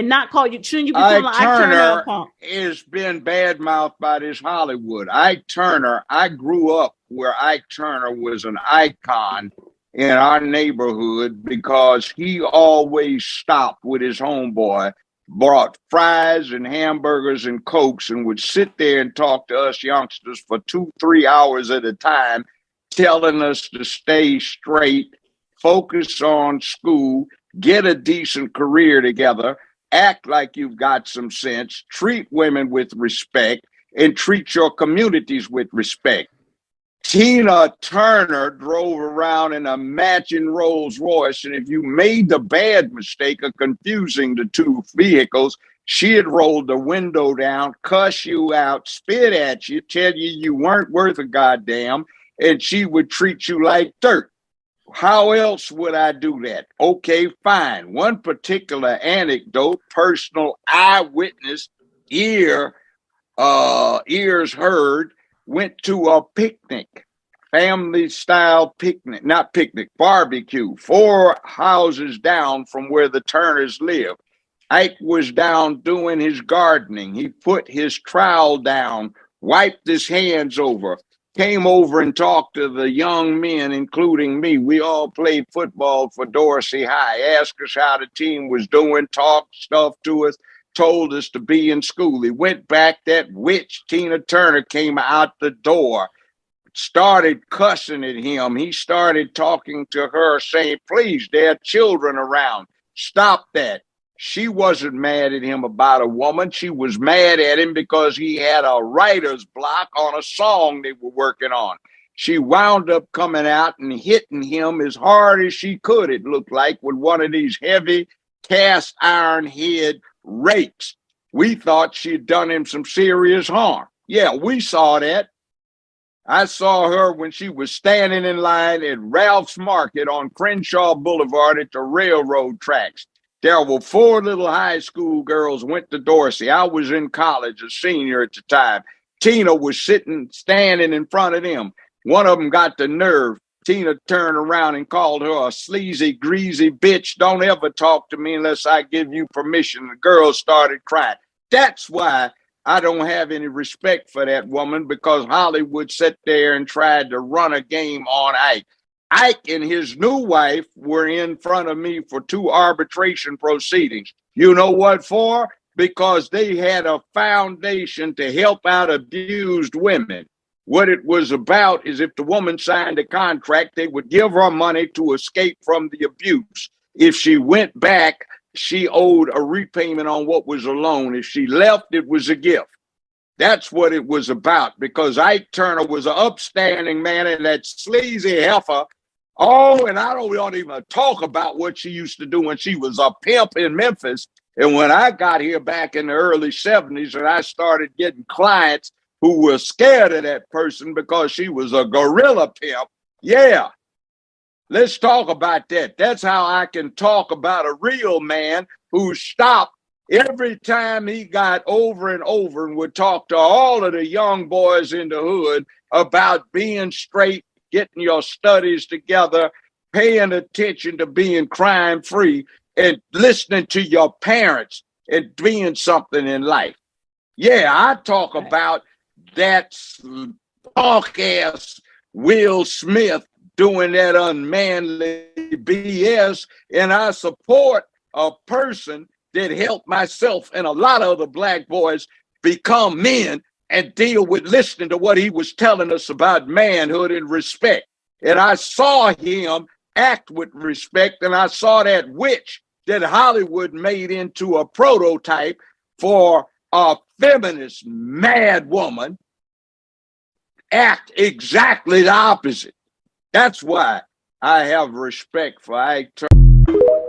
and not call you? Shouldn't you be calling Ike Ike Turner a Turner punk? has been badmouthed by this Hollywood. Ike Turner, I grew up where Ike Turner was an icon in our neighborhood because he always stopped with his homeboy, brought fries and hamburgers and cokes, and would sit there and talk to us youngsters for 2, 3 hours at a time, telling us to stay straight, focus on school, get a decent career together, act like you've got some sense, treat women with respect, and treat your communities with respect. Tina Turner drove around in a matching Rolls Royce, and if you made the bad mistake of confusing the two vehicles, she'd roll the window down, cuss you out, spit at you, tell you you weren't worth a goddamn, and she would treat you like dirt. How else would I do that? Okay, fine. One particular anecdote, personal eyewitness, ears heard, went to a picnic, family style picnic, not picnic, barbecue, 4 houses down from where the Turners live. Ike was down doing his gardening. He put his trowel down, wiped his hands over, came over and talked to the young men, including me. We all played football for Dorsey High, asked us how the team was doing, talked stuff to us, told us to be in school. He went back. That witch, Tina Turner, came out the door, started cussing at him. He started talking to her, saying, please, there are children around. Stop that. She wasn't mad at him about a woman. She was mad at him because he had a writer's block on a song they were working on. She wound up coming out and hitting him as hard as she could, it looked like, with one of these heavy cast iron head rakes. We thought she'd done him some serious harm. Yeah, we saw that. I saw her when she was standing in line at Ralph's Market on Crenshaw Boulevard at the railroad tracks. There were 4 little high school girls went to Dorsey. I was in college, a senior at the time. Tina was standing in front of them. One of them got the nerve. Tina turned around and called her a sleazy, greasy bitch. Don't ever talk to me unless I give you permission. The girls started crying. That's why I don't have any respect for that woman, because Hollywood sat there and tried to run a game on Ike. Ike and his new wife were in front of me for 2 arbitration proceedings. You know what for? Because they had a foundation to help out abused women. What it was about is if the woman signed a contract, they would give her money to escape from the abuse. If she went back, she owed a repayment on what was a loan. If she left, it was a gift. That's what it was about, because Ike Turner was an upstanding man, and that sleazy heifer. Oh, and I don't even talk about what she used to do when she was a pimp in Memphis. And when I got here back in the early 70s and I started getting clients who were scared of that person because she was a gorilla pimp, yeah, let's talk about that. That's how I can talk about a real man who stopped every time he got over and over and would talk to all of the young boys in the hood about being straight, getting your studies together, paying attention to being crime free, and listening to your parents and being something in life. Yeah, I talk about that punk ass Will Smith doing that unmanly BS, and I support a person that helped myself and a lot of other black boys become men and deal with listening to what he was telling us about manhood and respect. And I saw him act with respect, and I saw that witch that Hollywood made into a prototype for a feminist mad woman act exactly the opposite. That's why I have respect for Ike Turner.